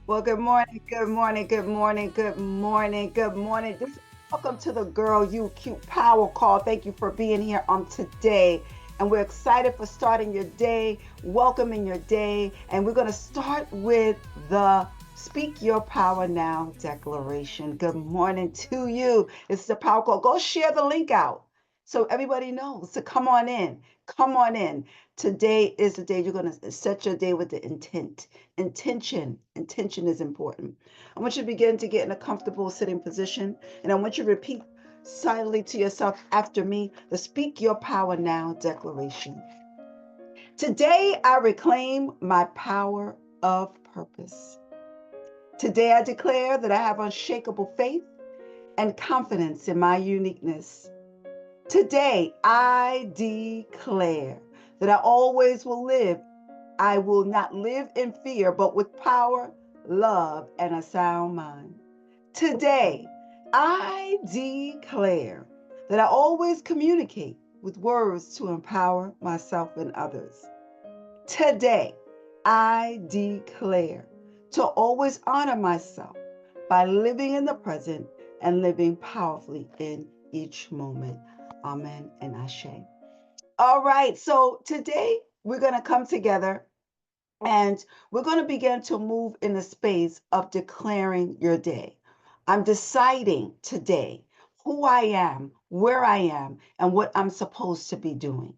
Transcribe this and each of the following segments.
Well, good morning, good morning, good morning, good morning, good morning. Welcome to the Girl You Cute Power Call. Thank you for being here on today. And we're excited for starting your day, welcoming your day. And we're going to start with the Speak Your Power Now declaration. Good morning to you. It's the Power Call. Go share the link out so everybody knows to come on in. Come on in. Today is the day you're going to set your day with the intent. Intention is important. I want you to begin to get in a comfortable sitting position, and I want you to repeat silently to yourself after me the Speak Your Power Now declaration. Today I reclaim my power of purpose. Today I declare that I have unshakable faith and confidence in my uniqueness. Today I declare that I always will live. I will not live in fear, but with power, love, and a sound mind. Today, I declare that I always communicate with words to empower myself and others. Today, I declare to always honor myself by living in the present and living powerfully in each moment. Amen and Ashe. All right, so today we're going to come together and we're going to begin to move in the space of declaring your day. I'm deciding today who I am, where I am, and what I'm supposed to be doing.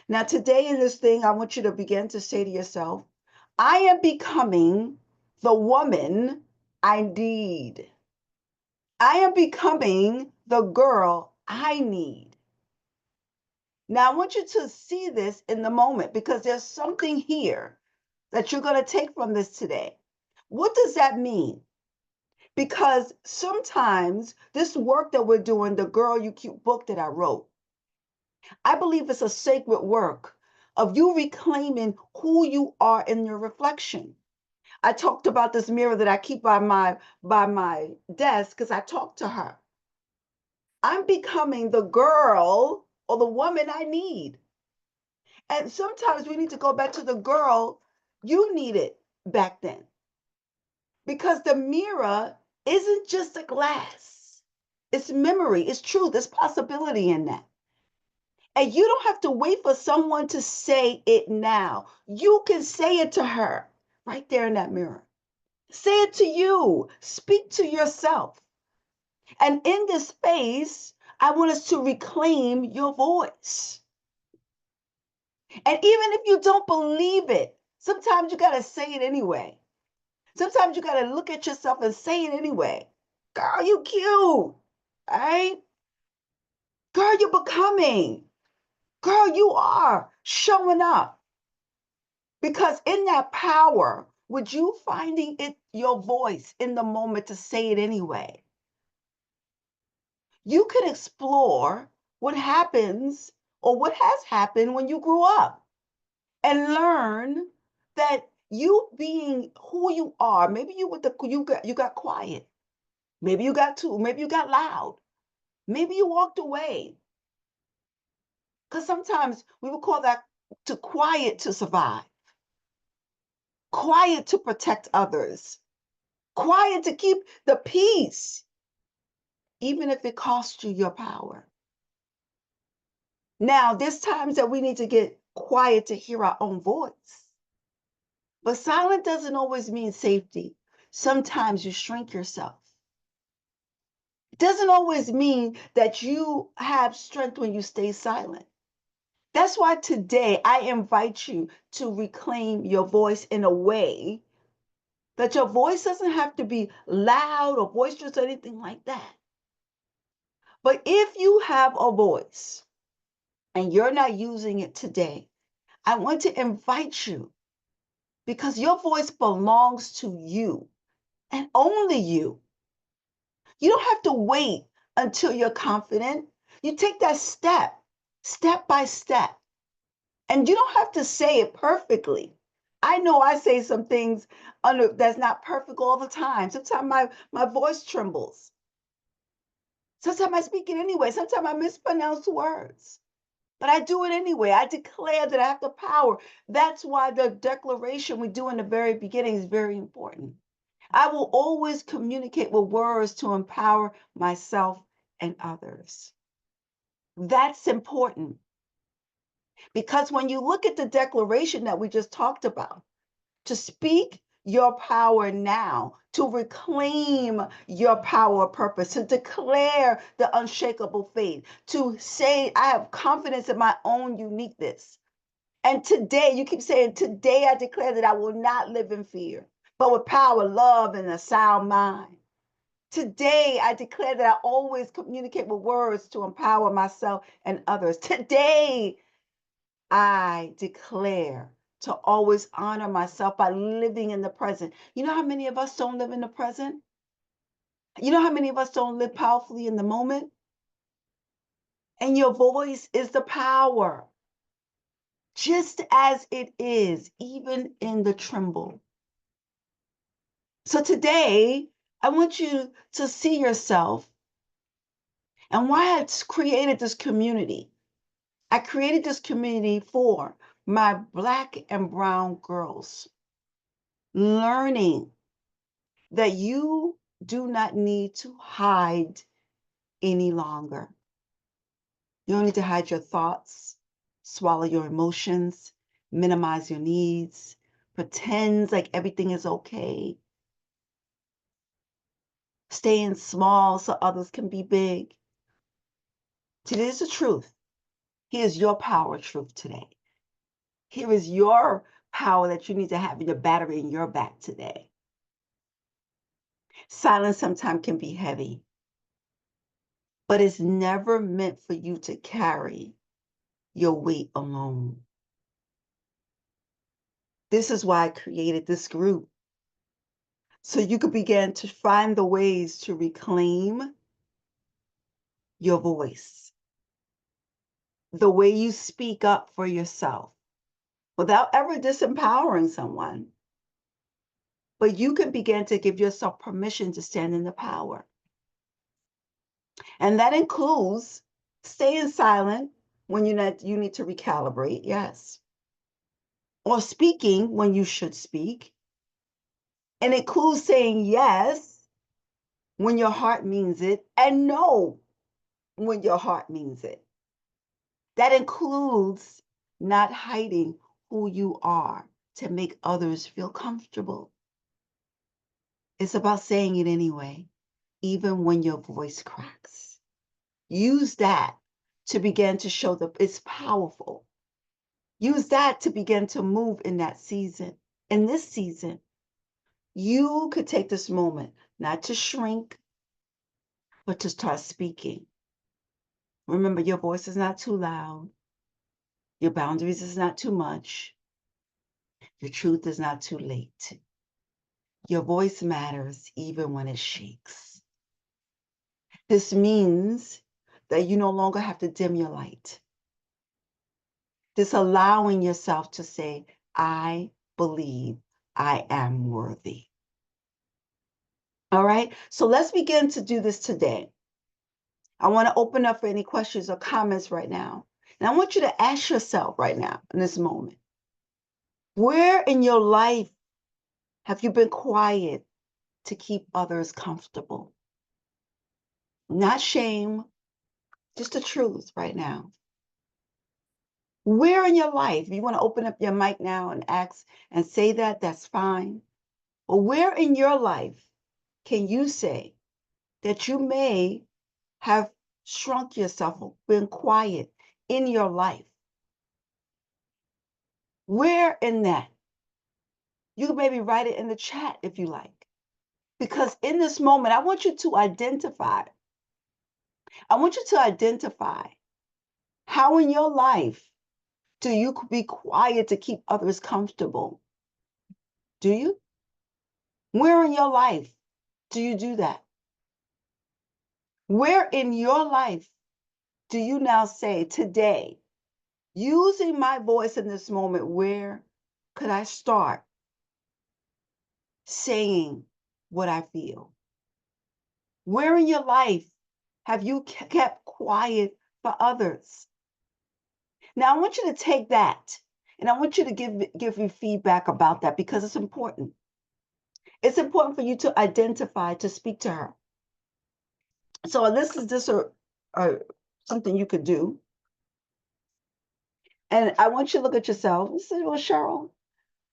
Now, today in this thing, I want you to begin to say to yourself, I am becoming the woman I need. I am becoming the girl I need. Now, I want you to see this in the moment because there's something here that you're going to take from this today. What does that mean? Because sometimes this work that we're doing, the Girl You Cute book that I wrote, I believe it's a sacred work of you reclaiming who you are in your reflection. I talked about this mirror that I keep by my desk because I talked to her. I'm becoming the girl or the woman I need. And sometimes we need to go back to the girl you needed back then. Because the mirror isn't just a glass, it's memory, it's truth, there's possibility in that. And you don't have to wait for someone to say it now. You can say it to her right there in that mirror. Say it to you, speak to yourself. And in this space, I want us to reclaim your voice. And even if you don't believe it, sometimes you got to say it anyway. Sometimes you got to look at yourself and say it anyway. Girl, you cute. Right? Girl, you're becoming. Girl, you are showing up. Because in that power, with you finding it your voice in the moment to say it anyway, you can explore what happens or what has happened when you grew up and learn that you being who you are, maybe you got quiet. Maybe you got loud. Maybe you walked away. Because sometimes we would call that to quiet to survive, quiet to protect others, quiet to keep the peace, even if it costs you your power. Now, there's times that we need to get quiet to hear our own voice. But silent doesn't always mean safety. Sometimes you shrink yourself. It doesn't always mean that you have strength when you stay silent. That's why today I invite you to reclaim your voice in a way that your voice doesn't have to be loud or boisterous or anything like that. But if you have a voice and you're not using it today, I want to invite you because your voice belongs to you and only you. You don't have to wait until you're confident. You take that step, step by step. And you don't have to say it perfectly. I know I say some things that's not perfect all the time. Sometimes my voice trembles. Sometimes I speak it anyway. Sometimes I mispronounce words. But I do it anyway. I declare that I have the power. That's why the declaration we do in the very beginning is very important. I will always communicate with words to empower myself and others. That's important because when you look at the declaration that we just talked about, to speak your power now, to reclaim your power purpose, to declare the unshakable faith, to say, I have confidence in my own uniqueness. And today, you keep saying, today I declare that I will not live in fear, but with power, love, and a sound mind. Today, I declare that I always communicate with words to empower myself and others. Today, I declare to always honor myself by living in the present. You know how many of us don't live in the present? You know how many of us don't live powerfully in the moment? And your voice is the power, just as it is, even in the tremble. So today, I want you to see yourself and why I created this community. I created this community for my Black and brown girls, learning that you do not need to hide any longer. You don't need to hide your thoughts, swallow your emotions, minimize your needs, pretend like everything is okay, staying small so others can be big. Today is the truth. Here's your power truth today. Here is your power that you need to have in your battery in your back today. Silence sometimes can be heavy, but it's never meant for you to carry your weight alone. This is why I created this group. So you could begin to find the ways to reclaim your voice, the way you speak up for yourself without ever disempowering someone. But you can begin to give yourself permission to stand in the power. And that includes staying silent when you need to recalibrate, yes. Or speaking when you should speak. And it includes saying yes when your heart means it and no when your heart means it. That includes not hiding who you are to make others feel comfortable. It's about saying it anyway, even when your voice cracks. Use that to begin to show that it's powerful. Use that to begin to move in that season. In this season, you could take this moment not to shrink, but to start speaking. Remember, your voice is not too loud. Your boundaries is not too much. Your truth is not too late. Your voice matters even when it shakes. This means that you no longer have to dim your light. This allowing yourself to say, I believe I am worthy. All right, so let's begin to do this today. I want to open up for any questions or comments right now. And I want you to ask yourself right now in this moment, where in your life have you been quiet to keep others comfortable? Not shame, just the truth right now. Where in your life, if you want to open up your mic now and ask and say that, that's fine. But where in your life can you say that you may have shrunk yourself or been quiet in your life? Where in that? You can maybe write it in the chat if you like. Because in this moment, I want you to identify. I want you to identify how in your life do you be quiet to keep others comfortable? Do you? Where in your life do you do that? Where in your life do you now say today, using my voice in this moment, where could I start saying what I feel? Where in your life have you kept quiet for others? Now, I want you to take that and I want you to give you feedback about that because it's important. It's important for you to identify, to speak to her. So this is just a something you could do. And I want you to look at yourself and say, well, Cheryl,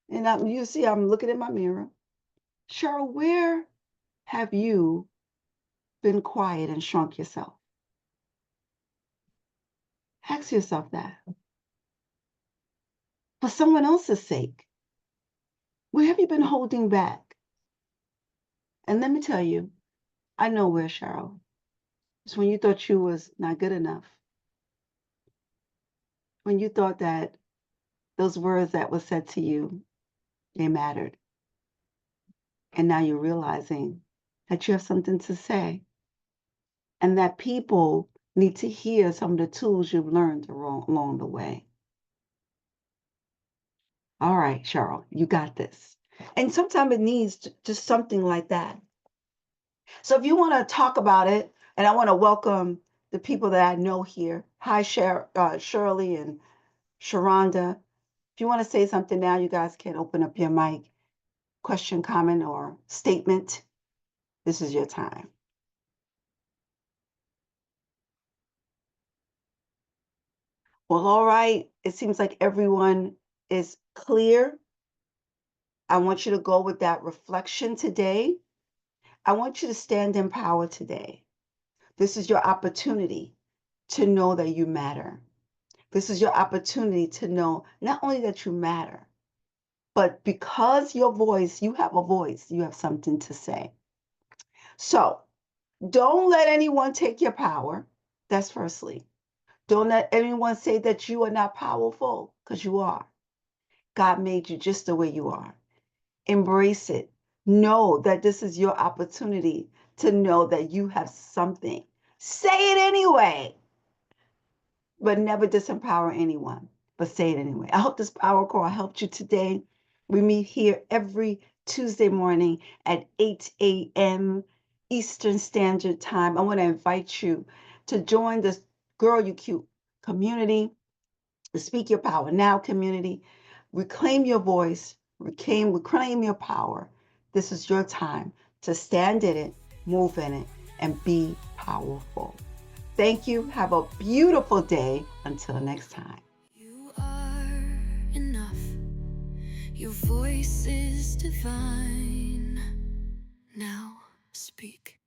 and you see I'm looking in my mirror. Cheryl, where have you been quiet and shrunk yourself? Ask yourself that. For someone else's sake, where have you been holding back? And let me tell you, I know where, Cheryl. It's when you thought you was not good enough. When you thought that those words that were said to you, they mattered. And now you're realizing that you have something to say and that people need to hear some of the tools you've learned along the way. All right, Cheryl, you got this. And sometimes it needs just something like that. So if you want to talk about it, and I want to welcome the people that I know here. Hi, Shirley and Sharonda. If you want to say something now, you guys can open up your mic, question, comment, or statement. This is your time. Well, all right. It seems like everyone is clear. I want you to go with that reflection today. I want you to stand in power today. This is your opportunity to know that you matter. This is your opportunity to know not only that you matter, but because you have a voice, you have something to say. So don't let anyone take your power. That's firstly. Don't let anyone say that you are not powerful, because you are. God made you just the way you are. Embrace it. Know that this is your opportunity to know that you have something. Say it anyway, but never disempower anyone, but say it anyway. I hope this power call helped you today. We meet here every Tuesday morning at 8 a.m. Eastern Standard Time. I want to invite you to join this Girl You Cute community, the Speak Your Power Now community. Reclaim your voice, reclaim your power. This is your time to stand in it, move in it, and be powerful. Thank you. Have a beautiful day. Until next time. You are enough. Your voice is divine. Now speak.